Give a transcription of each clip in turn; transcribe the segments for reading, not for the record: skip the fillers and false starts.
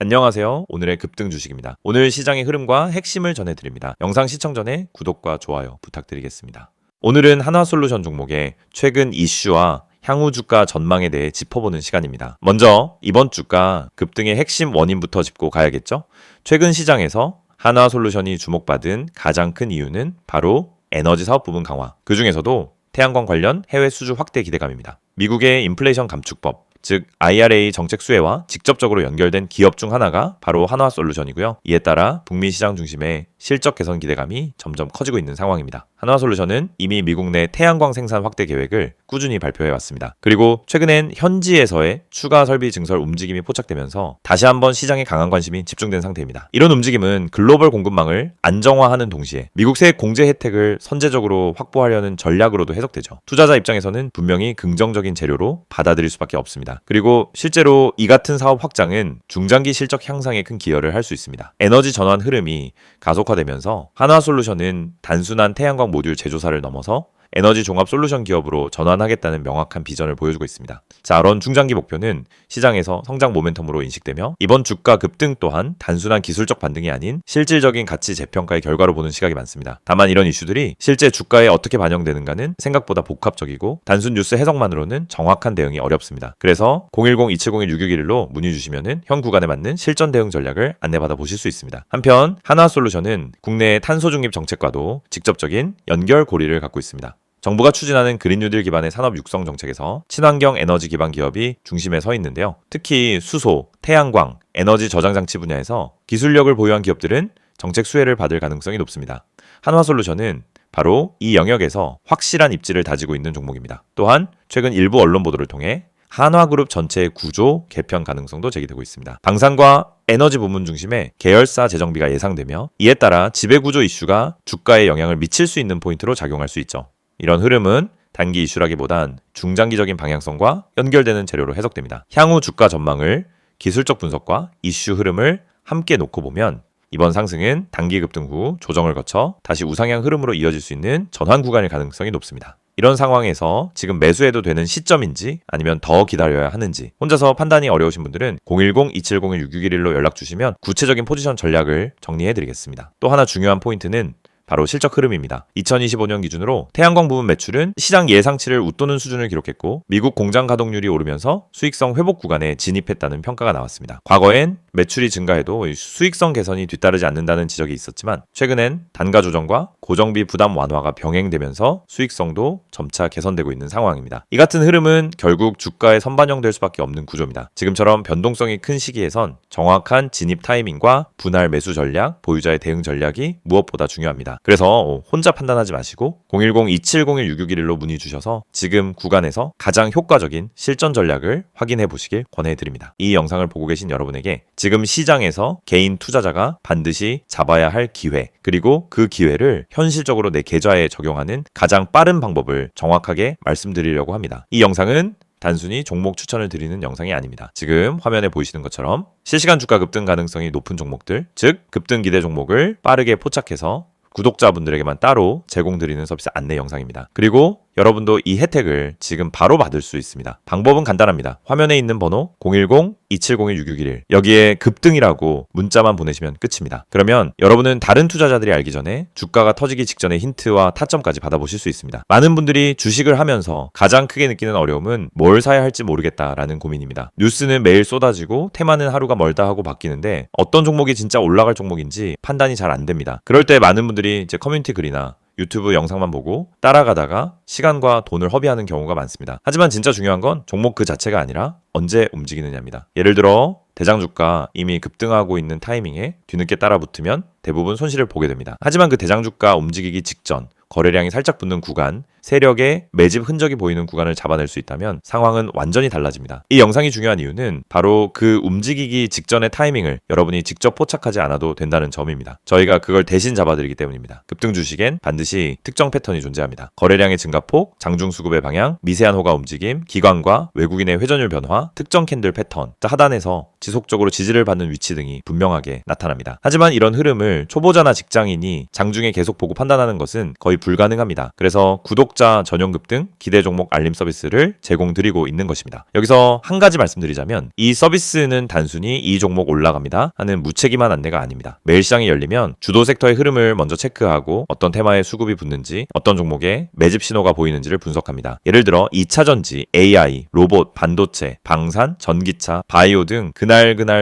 안녕하세요. 오늘의 급등 주식입니다. 오늘 시장의 흐름과 핵심을 전해드립니다. 영상 시청 전에 구독과 좋아요 부탁드리겠습니다. 오늘은 한화솔루션 종목의 최근 이슈와 향후 주가 전망에 대해 짚어보는 시간입니다. 먼저 이번 주가 급등의 핵심 원인부터 짚고 가야겠죠? 최근 시장에서 한화솔루션이 주목받은 가장 큰 이유는 바로 에너지 사업 부분 강화, 그 중에서도 태양광 관련 해외 수주 확대 기대감입니다. 미국의 인플레이션 감축법, 즉 IRA 정책 수혜와 직접적으로 연결된 기업 중 하나가 바로 한화솔루션이고요. 이에 따라 북미 시장 중심의 실적 개선 기대감이 점점 커지고 있는 상황입니다. 한화솔루션은 이미 미국 내 태양광 생산 확대 계획을 꾸준히 발표해 왔습니다. 그리고 최근엔 현지에서의 추가 설비 증설 움직임이 포착되면서 다시 한번 시장에 강한 관심이 집중된 상태입니다. 이런 움직임은 글로벌 공급망을 안정화하는 동시에 미국 세액 공제 혜택을 선제적으로 확보하려는 전략으로도 해석되죠. 투자자 입장에서는 분명히 긍정적인 재료로 받아들일 수밖에 없습니다. 그리고 실제로 이 같은 사업 확장은 중장기 실적 향상에 큰 기여를 할 수 있습니다. 에너지 전환 흐름이 가속화되면서 한화솔루션은 단순한 태양광 모듈 제조사를 넘어서 에너지 종합 솔루션 기업으로 전환하겠다는 명확한 비전을 보여주고 있습니다. 자, 이런 중장기 목표는 시장에서 성장 모멘텀으로 인식되며 이번 주가 급등 또한 단순한 기술적 반등이 아닌 실질적인 가치 재평가의 결과로 보는 시각이 많습니다. 다만 이런 이슈들이 실제 주가에 어떻게 반영되는가는 생각보다 복합적이고 단순 뉴스 해석만으로는 정확한 대응이 어렵습니다. 그래서 010-2701-6611로 문의 주시면 현 구간에 맞는 실전 대응 전략을 안내받아 보실 수 있습니다. 한편 한화솔루션은 국내의 탄소 중립 정책과도 직접적인 연결고리를 갖고 있습니다. 정부가 추진하는 그린 뉴딜 기반의 산업 육성 정책에서 친환경 에너지 기반 기업이 중심에 서 있는데요. 특히 수소, 태양광, 에너지 저장 장치 분야에서 기술력을 보유한 기업들은 정책 수혜를 받을 가능성이 높습니다. 한화솔루션은 바로 이 영역에서 확실한 입지를 다지고 있는 종목입니다. 또한 최근 일부 언론 보도를 통해 한화그룹 전체의 구조 개편 가능성도 제기되고 있습니다. 방산과 에너지 부문 중심의 계열사 재정비가 예상되며 이에 따라 지배구조 이슈가 주가에 영향을 미칠 수 있는 포인트로 작용할 수 있죠. 이런 흐름은 단기 이슈라기보단 중장기적인 방향성과 연결되는 재료로 해석됩니다. 향후 주가 전망을 기술적 분석과 이슈 흐름을 함께 놓고 보면 이번 상승은 단기 급등 후 조정을 거쳐 다시 우상향 흐름으로 이어질 수 있는 전환 구간일 가능성이 높습니다. 이런 상황에서 지금 매수해도 되는 시점인지 아니면 더 기다려야 하는지 혼자서 판단이 어려우신 분들은 010-2701-6611로 연락 주시면 구체적인 포지션 전략을 정리해 드리겠습니다. 또 하나 중요한 포인트는 바로 실적 흐름입니다. 2025년 기준으로 태양광 부분 매출은 시장 예상치를 웃도는 수준을 기록했고 미국 공장 가동률이 오르면서 수익성 회복 구간에 진입했다는 평가가 나왔습니다. 과거엔 매출이 증가해도 수익성 개선이 뒤따르지 않는다는 지적이 있었지만 최근엔 단가 조정과 고정비 부담 완화가 병행되면서 수익성도 점차 개선되고 있는 상황입니다. 이 같은 흐름은 결국 주가에 선반영될 수밖에 없는 구조입니다. 지금처럼 변동성이 큰 시기에선 정확한 진입 타이밍과 분할 매수 전략, 보유자의 대응 전략이 무엇보다 중요합니다. 그래서 혼자 판단하지 마시고 010-2701-6611로 문의 주셔서 지금 구간에서 가장 효과적인 실전 전략을 확인해 보시길 권해드립니다. 이 영상을 보고 계신 여러분에게 지금 시장에서 개인 투자자가 반드시 잡아야 할 기회, 그리고 그 기회를 현실적으로 내 계좌에 적용하는 가장 빠른 방법을 정확하게 말씀드리려고 합니다. 이 영상은 단순히 종목 추천을 드리는 영상이 아닙니다. 지금 화면에 보이시는 것처럼 실시간 주가 급등 가능성이 높은 종목들, 즉 급등 기대 종목을 빠르게 포착해서 구독자분들에게만 따로 제공드리는 서비스 안내 영상입니다. 그리고 여러분도 이 혜택을 지금 바로 받을 수 있습니다. 방법은 간단합니다. 화면에 있는 번호 010-2701-6611 여기에 급등이라고 문자만 보내시면 끝입니다. 그러면 여러분은 다른 투자자들이 알기 전에 주가가 터지기 직전의 힌트와 타점까지 받아보실 수 있습니다. 많은 분들이 주식을 하면서 가장 크게 느끼는 어려움은 뭘 사야 할지 모르겠다라는 고민입니다. 뉴스는 매일 쏟아지고 테마는 하루가 멀다 하고 바뀌는데 어떤 종목이 진짜 올라갈 종목인지 판단이 잘 안 됩니다. 그럴 때 많은 분들이 제 커뮤니티 글이나 유튜브 영상만 보고 따라가다가 시간과 돈을 허비하는 경우가 많습니다. 하지만 진짜 중요한 건 종목 그 자체가 아니라 언제 움직이느냐입니다. 예를 들어 대장주가 이미 급등하고 있는 타이밍에 뒤늦게 따라 붙으면 대부분 손실을 보게 됩니다. 하지만 그 대장주가 움직이기 직전 거래량이 살짝 붙는 구간, 세력의 매집 흔적이 보이는 구간을 잡아낼 수 있다면 상황은 완전히 달라집니다. 이 영상이 중요한 이유는 바로 그 움직이기 직전의 타이밍을 여러분이 직접 포착하지 않아도 된다는 점입니다. 저희가 그걸 대신 잡아드리기 때문입니다. 급등 주식엔 반드시 특정 패턴이 존재합니다. 거래량의 증가폭, 장중 수급의 방향, 미세한 호가 움직임, 기관과 외국인의 회전율 변화, 특정 캔들 패턴, 하단에서 지속적으로 지지를 받는 위치 등이 분명하게 나타납니다. 하지만 이런 흐름을 초보자나 직장인이 장중에 계속 보고 판단하는 것은 거의 불가능합니다. 그래서 구독자 전용 급등, 기대 종목 알림 서비스를 제공드리고 있는 것입니다. 여기서 한 가지 말씀드리자면 이 서비스는 단순히 이 종목 올라갑니다 하는 무책임한 안내가 아닙니다. 매일 시장이 열리면 주도 섹터의 흐름을 먼저 체크하고 어떤 테마에 수급이 붙는지, 어떤 종목에 매집 신호가 보이는지를 분석합니다. 예를 들어 2차전지, AI, 로봇, 반도체, 방산, 전기차, 바이오 등 그날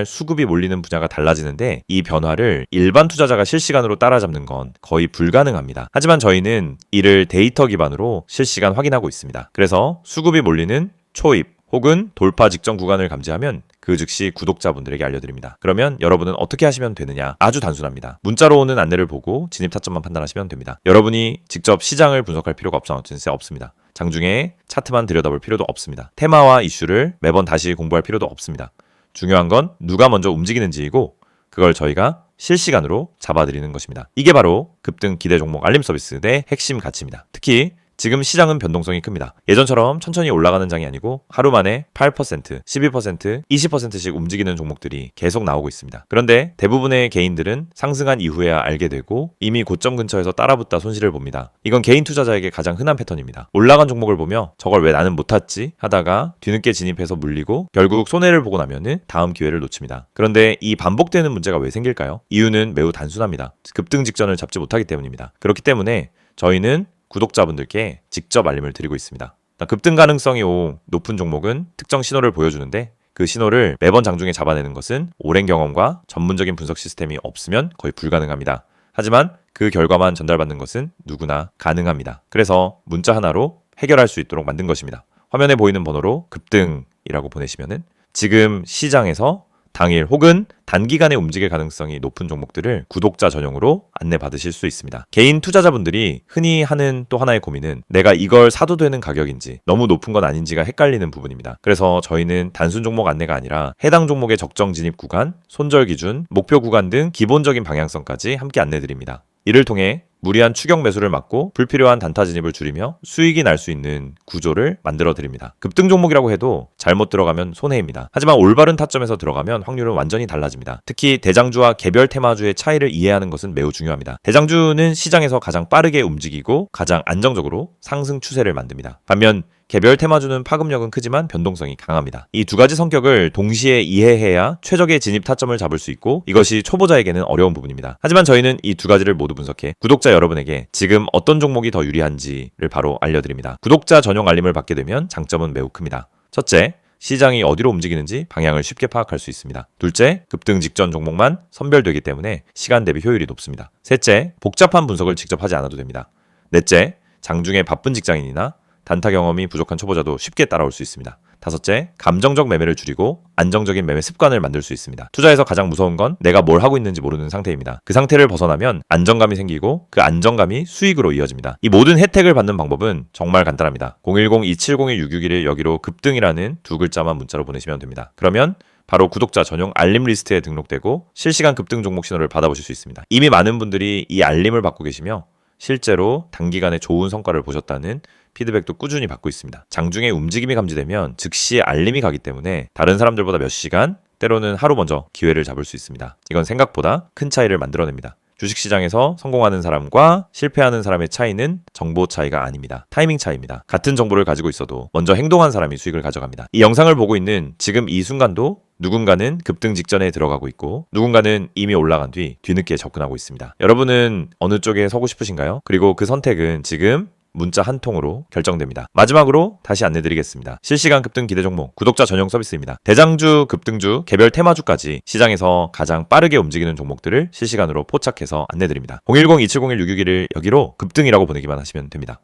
수급이 몰리는 분야가 달라지는데 이 변화를 일반 투자자가 실시간으로 따라잡는 건 거의 불가능합니다. 하지만 저희는 이를 데이터 기반으로 실시간 확인하고 있습니다. 그래서 수급이 몰리는 초입 혹은 돌파 직전 구간을 감지하면 그 즉시 구독자분들에게 알려드립니다. 그러면 여러분은 어떻게 하시면 되느냐? 아주 단순합니다. 문자로 오는 안내를 보고 진입 타점만 판단하시면 됩니다. 여러분이 직접 시장을 분석할 필요가 없습니다. 장중에 차트만 들여다볼 필요도 없습니다. 테마와 이슈를 매번 다시 공부할 필요도 없습니다. 중요한 건 누가 먼저 움직이는지이고 그걸 저희가 실시간으로 잡아드리는 것입니다. 이게 바로 급등 기대 종목 알림 서비스의 핵심 가치입니다. 특히 지금 시장은 변동성이 큽니다. 예전처럼 천천히 올라가는 장이 아니고 하루 만에 8%, 12%, 20%씩 움직이는 종목들이 계속 나오고 있습니다. 그런데 대부분의 개인들은 상승한 이후에야 알게 되고 이미 고점 근처에서 따라붙다 손실을 봅니다. 이건 개인 투자자에게 가장 흔한 패턴입니다. 올라간 종목을 보며 저걸 왜 나는 못 탔지? 하다가 뒤늦게 진입해서 물리고 결국 손해를 보고 나면은 다음 기회를 놓칩니다. 그런데 이 반복되는 문제가 왜 생길까요? 이유는 매우 단순합니다. 급등 직전을 잡지 못하기 때문입니다. 그렇기 때문에 저희는 구독자분들께 직접 알림을 드리고 있습니다. 급등 가능성이 높은 종목은 특정 신호를 보여주는데 그 신호를 매번 장중에 잡아내는 것은 오랜 경험과 전문적인 분석 시스템이 없으면 거의 불가능합니다. 하지만 그 결과만 전달받는 것은 누구나 가능합니다. 그래서 문자 하나로 해결할 수 있도록 만든 것입니다. 화면에 보이는 번호로 급등이라고 보내시면은 지금 시장에서 당일 혹은 단기간에 움직일 가능성이 높은 종목들을 구독자 전용으로 안내받으실 수 있습니다. 개인 투자자분들이 흔히 하는 또 하나의 고민은 내가 이걸 사도 되는 가격인지 너무 높은 건 아닌지가 헷갈리는 부분입니다. 그래서 저희는 단순 종목 안내가 아니라 해당 종목의 적정 진입 구간, 손절 기준, 목표 구간 등 기본적인 방향성까지 함께 안내드립니다. 이를 통해 무리한 추격 매수를 막고 불필요한 단타 진입을 줄이며 수익이 날 수 있는 구조를 만들어 드립니다. 급등 종목이라고 해도 잘못 들어가면 손해입니다. 하지만 올바른 타점에서 들어가면 확률은 완전히 달라집니다. 특히 대장주와 개별 테마주의 차이를 이해하는 것은 매우 중요합니다. 대장주는 시장에서 가장 빠르게 움직이고 가장 안정적으로 상승 추세를 만듭니다. 반면 개별 테마주는 파급력은 크지만 변동성이 강합니다. 이 두 가지 성격을 동시에 이해해야 최적의 진입 타점을 잡을 수 있고 이것이 초보자에게는 어려운 부분입니다. 하지만 저희는 이 두 가지를 모두 분석해 구독자 여러분에게 지금 어떤 종목이 더 유리한지를 바로 알려드립니다. 구독자 전용 알림을 받게 되면 장점은 매우 큽니다. 첫째, 시장이 어디로 움직이는지 방향을 쉽게 파악할 수 있습니다. 둘째, 급등 직전 종목만 선별되기 때문에 시간 대비 효율이 높습니다. 셋째, 복잡한 분석을 직접 하지 않아도 됩니다. 넷째, 장중에 바쁜 직장인이나 단타 경험이 부족한 초보자도 쉽게 따라올 수 있습니다. 다섯째, 감정적 매매를 줄이고 안정적인 매매 습관을 만들 수 있습니다. 투자에서 가장 무서운 건 내가 뭘 하고 있는지 모르는 상태입니다. 그 상태를 벗어나면 안정감이 생기고 그 안정감이 수익으로 이어집니다. 이 모든 혜택을 받는 방법은 정말 간단합니다. 010-2701-661을 여기로 급등이라는 두 글자만 문자로 보내시면 됩니다. 그러면 바로 구독자 전용 알림 리스트에 등록되고 실시간 급등 종목 신호를 받아보실 수 있습니다. 이미 많은 분들이 이 알림을 받고 계시며 실제로 단기간에 좋은 성과를 보셨다는 피드백도 꾸준히 받고 있습니다. 장중에 움직임이 감지되면 즉시 알림이 가기 때문에 다른 사람들보다 몇 시간, 때로는 하루 먼저 기회를 잡을 수 있습니다. 이건 생각보다 큰 차이를 만들어냅니다. 주식시장에서 성공하는 사람과 실패하는 사람의 차이는 정보 차이가 아닙니다. 타이밍 차이입니다. 같은 정보를 가지고 있어도 먼저 행동한 사람이 수익을 가져갑니다. 이 영상을 보고 있는 지금 이 순간도 누군가는 급등 직전에 들어가고 있고 누군가는 이미 올라간 뒤 뒤늦게 접근하고 있습니다. 여러분은 어느 쪽에 서고 싶으신가요? 그리고 그 선택은 지금 문자 한 통으로 결정됩니다. 마지막으로 다시 안내드리겠습니다. 실시간 급등 기대 종목 구독자 전용 서비스입니다. 대장주, 급등주, 개별 테마주까지 시장에서 가장 빠르게 움직이는 종목들을 실시간으로 포착해서 안내드립니다. 010-2701-661을 여기로 급등이라고 보내기만 하시면 됩니다.